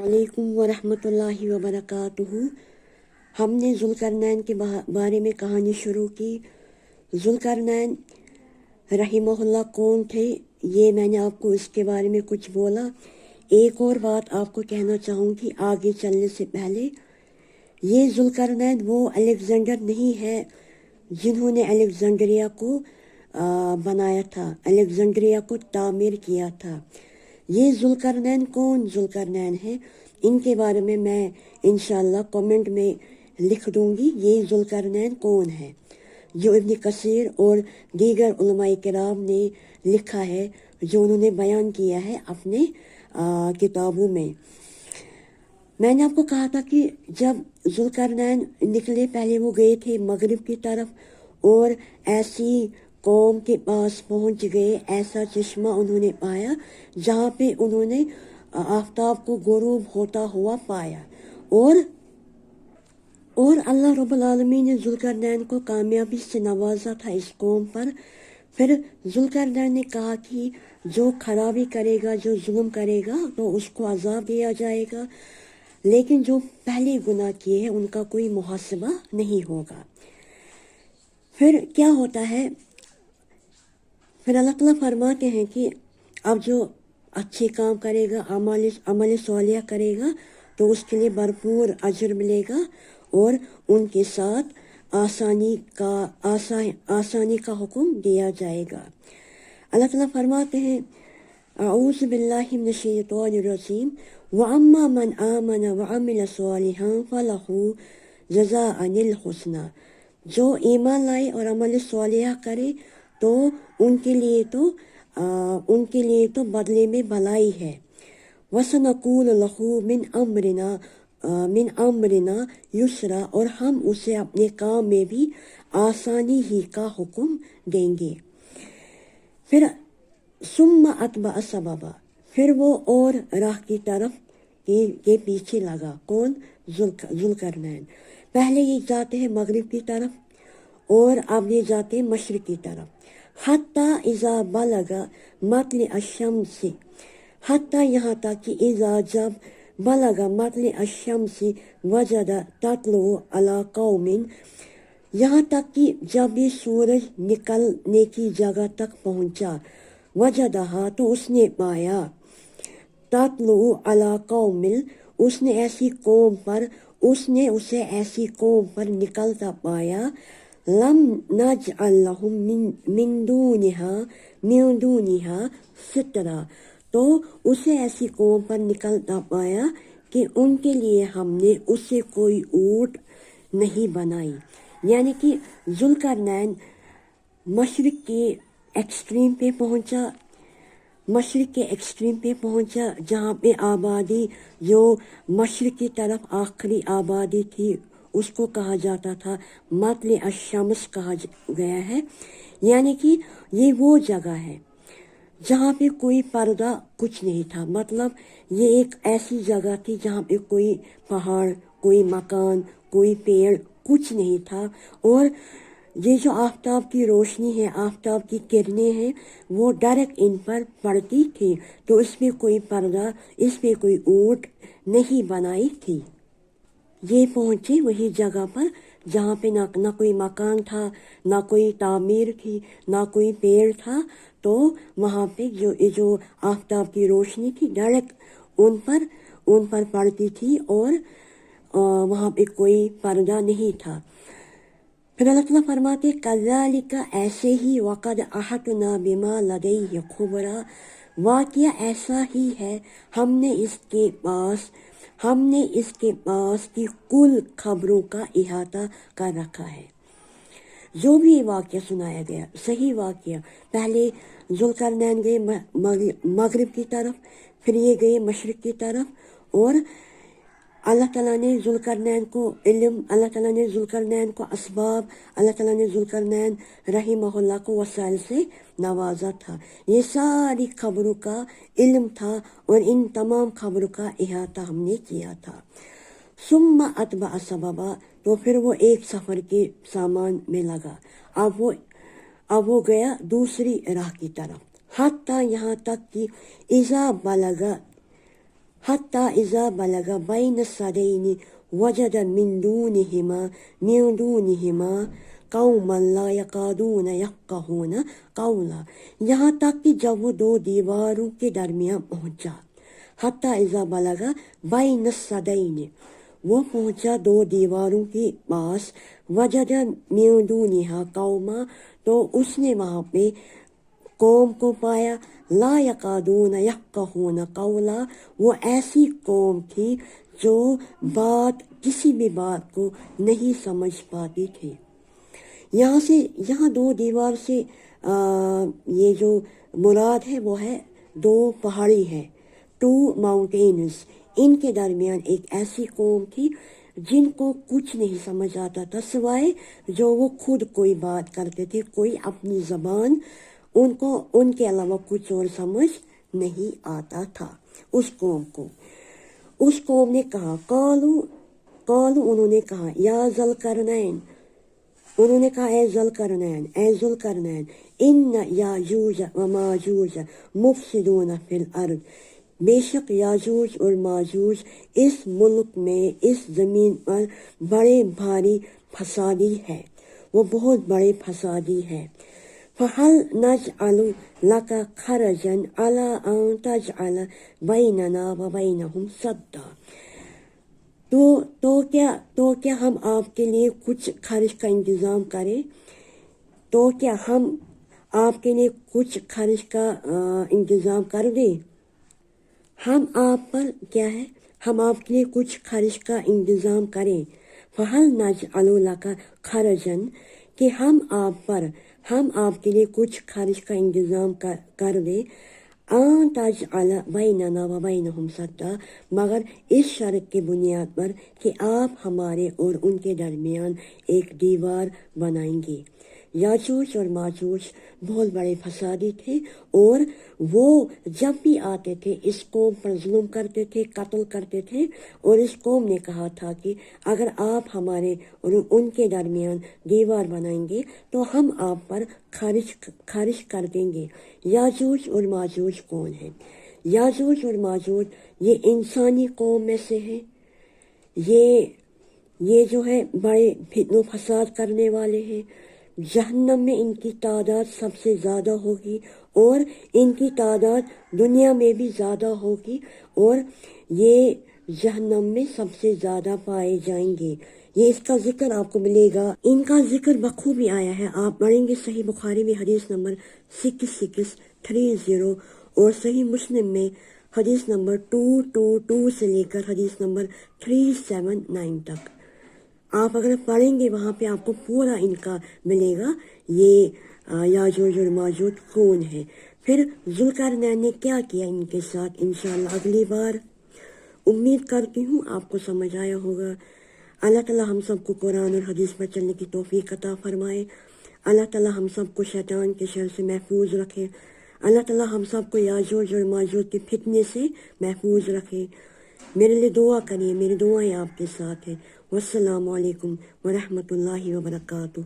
वालेकुम वरहमतुल्लाहि वबरकातुहू। हमने ज़ुल्करनैन के बारे में कहानी शुरू की। ज़ुल्करनैन रहिमहुल्लाह कौन थे, ये मैंने आपको इसके बारे में कुछ बोला। एक और बात आपको कहना चाहूँगी आगे चलने से पहले, ये ज़ुल्करनैन वो अलेक्जेंडर नहीं है जिन्होंने अलेक्जेंड्रिया को बनाया था, अलेक्जेंड्रिया को तामीर किया था। ये ज़ुल्करनैन कौन ज़ुल्करनैन है, इनके बारे में मैं इंशाअल्लाह कमेंट में लिख दूंगी। ये ज़ुल्करनैन कौन है जो इब्न कसीर और दीगर उलमाए किराम ने लिखा है, जो उन्होंने बयान किया है अपने किताबों में। मैंने आपको कहा था कि जब ज़ुल्करनैन निकले, पहले वो गए थे मगरिब की तरफ और ऐसी कौम के पास पहुंच गए, ऐसा चश्मा उन्होंने पाया जहाँ पे उन्होंने आफताब को गुरूब होता हुआ पाया। और अल्लाह रब्बुल आलमीन ने ज़ुल्करनैन को कामयाबी से नवाजा था इस कौम पर। फिर ज़ुल्करनैन ने कहा कि जो खराबी करेगा, जो जुल्म करेगा, तो उसको अजाब दिया जाएगा, लेकिन जो पहले गुनाह किए हैं उनका कोई मुहासबा नहीं होगा। फिर क्या होता है, फिर अल्लाह ताला फरमाते हैं कि अब जो अच्छे काम करेगा, अमल सालिह करेगा, तो उसके लिए भरपूर अजर मिलेगा और उनके साथ आसानी का हुक्म दिया जाएगा। अल्लाह ताला फरमाते हैं, अऊज़ु बिल्लाहि मिनश शैतानिर रजीम, व अम्मा मन आमन व अमिल सालिहान फलहु जज़ाअनिल हुस्ना। जो ईमान लाए और अमल सालिह करे तो उनके लिए तो बदले में भलाई है। वसनक़ूल लहू मिन अमरिना युसरा, और हम उसे अपने काम में भी आसानी ही का हुक्म देंगे। फिर सुम्मा अतबा सबबा, फिर वो और राह की तरफ के पीछे लगा। कौन? ज़ुल्करनैन। पहले ये जाते हैं मगरिब की तरफ और अब ये जाते हैं मशरिक की तरफ। हत्ता इज़ा बलगा मतल अशम्सी, हत्ता यहाँ तक कि इज़ा जब बलगा मतल अशम्सी वजदा तत्लु अला कौमिन, यहाँ तक कि जब ये सूरज निकलने की जगह तक पहुँचा, वजदहा तो उसने पाया, तत्लु अला कौमिल उसने उसे ऐसी कौम पर निकलता पाया, लम नजअल लहुम मिन दूनिहा सितरा, तो उसे ऐसी कौम पर निकलता पाया कि उनके लिए हमने उसे कोई ऊँट नहीं बनाई। यानी कि ज़ुल्करनैन मशरिक के एक्सट्रीम पे पहुंचा, जहाँ पे आबादी, जो मशरिक की तरफ आखिरी आबादी थी, उसको कहा जाता था मतल अशम्स कहा गया है। यानी कि ये वो जगह है जहाँ पे कोई पर्दा कुछ नहीं था। मतलब ये एक ऐसी जगह थी जहाँ पे कोई पहाड़, कोई मकान, कोई पेड़ कुछ नहीं था। और ये जो आफताब की रोशनी है, आफताब की किरणें हैं, वो डायरेक्ट इन पर पड़ती थी, तो इसमें कोई पर्दा, इसमें कोई ऊँट नहीं बनाई थी। ये पहुँचे वही जगह पर जहाँ पे ना कोई मकान था, ना कोई तामीर थी, ना कोई पेड़ था। तो वहाँ पे जो आफताब की रोशनी थी डायरेक्ट उन पर पड़ती थी और वहाँ पे कोई पर्दा नहीं था। फिर अल्लाह ताला फरमाते, कज़ालिका ऐसे ही, वक़द अहतना बिमा लदैहि खुबरा, वाक़या ऐसा ही है, हमने इसके पास की कुल खबरों का इहाता कर रखा है। जो भी वाक़या सुनाया गया, सही वाक़या, पहले ज़ुल्करनैन गए मगरिब की तरफ, फिर ये गए मशरिक की तरफ, और अल्लाह ताला ने ज़ुल्करनैन को इल्म, अल्लाह ताला ने ज़ुल्करनैन को असबाब, अल्लाह ताला ने ज़ुल्करनैन रहिमहुल्लाह को वसाइल से नवाजा था। ये सारी खबरों का इल्म था और इन तमाम खबरों का इहाता हमने किया था। सुम्मा अतबा सबबा, तो फिर वो एक सफ़र के सामान में लगा। अब वो गया दूसरी राह की तरफ। हत्ता यहाँ तक कि इज़ा बलगा, حتی اذا بلغ بین السدین وجد من دونہما قوما لا یکادون یفقہون قولا، یہاں تک کہ جب وہ دو دیواروں کے درمیان پہنچا، حتی اذا بلغ بین السدین، وہ پہنچا دو دیواروں کے پاس، وجد من دونہا قوما، تو اس نے وہاں پہ قوم کو پایا، لا یکادون یفقہون قولا، وہ ایسی قوم تھی جو کسی بھی بات کو نہیں سمجھ پاتی تھی۔ یہاں دو دیوار سے یہ جو مراد ہے وہ ہے دو پہاڑی ہے، 2 mountains، ان کے درمیان ایک ایسی قوم تھی جن کو کچھ نہیں سمجھ آتا تھا سوائے جو وہ خود کوئی بات کرتے تھے، کوئی اپنی زبان، ان کے علاوہ کچھ اور سمجھ نہیں آتا تھا اس قوم کو۔ اس قوم نے کہا، قالو انہوں نے کہا، یا ذوالقرنین، انہوں نے کہا اے ذوالقرنین، ان یاجوج و ماجوج مفسدون فی الارض، بے شک یاجوج اور ماجوج اس ملک میں، اس زمین پر بڑے بھاری فسادی ہے، وہ بہت بڑے فسادی ہے۔ فَهَلْ نَجْعَلُ لَكَ خَرْجًا عَلَىٰ أَن تَجْعَلَ بَيْنَنَا وَبَيْنَهُمْ سَدًّا، تو کیا ہم آپ کے لیے کچھ خرچ کا انتظام کریں، کر دیں، ہم آپ پر کیا ہے، ہم آپ کے لیے کچھ خرچ کا انتظام کریں۔ فَهَلْ نَجْعَلُ لَكَ خَرْجًا، کہ ہم آپ کے لیے کچھ خرچ کا انتظام کر دیں، ان تجعل بیننا و بینہم سدا، مگر اس شرط کی بنیاد پر کہ آپ ہمارے اور ان کے درمیان ایک دیوار بنائیں گے۔ یاجوج اور ماجوج بہت بڑے فسادی تھے، اور وہ جب بھی آتے تھے اس قوم پر ظلم کرتے تھے، قتل کرتے تھے، اور اس قوم نے کہا تھا کہ اگر آپ ہمارے اور ان کے درمیان دیوار بنائیں گے تو ہم آپ پر خرچ کر دیں گے۔ یاجوج اور ماجوج کون ہیں؟ یاجوج اور ماجوج یہ انسانی قوم میں سے ہیں، یہ جو ہے بڑے فتن و فساد کرنے والے ہیں۔ جہنم میں ان کی تعداد سب سے زیادہ ہوگی، اور ان کی تعداد دنیا میں بھی زیادہ ہوگی، اور یہ جہنم میں سب سے زیادہ پائے جائیں گے۔ یہ اس کا ذکر آپ کو ملے گا، ان کا ذکر بخوبی آیا ہے، آپ پڑھیں گے صحیح بخاری میں حدیث نمبر 6630، اور صحیح مسلم میں حدیث نمبر 222 سے لے کر حدیث نمبر 379 تک۔ آپ اگر پڑھیں گے وہاں پہ آپ کو پورا ان کا ملے گا، یہ یاجوج اور ماجوج کون ہے۔ پھر ذوالقرنین نے کیا کیا ان کے ساتھ، انشاءاللہ اگلی بار۔ امید کرتی ہوں آپ کو سمجھ آیا ہوگا۔ اللہ تعالیٰ ہم سب کو قرآن اور حدیث پر چلنے کی توفیق عطا فرمائے۔ اللہ تعالیٰ ہم سب کو شیطان کے شر سے محفوظ رکھے۔ اللہ تعالیٰ ہم سب کو یاجوج اور ماجوج کے فتنے سے محفوظ رکھے۔ میرے لیے دعا کریے، میری دعائیں آپ کے ساتھ ہیں۔ والسلام علیکم ورحمۃ اللہ وبرکاتہ۔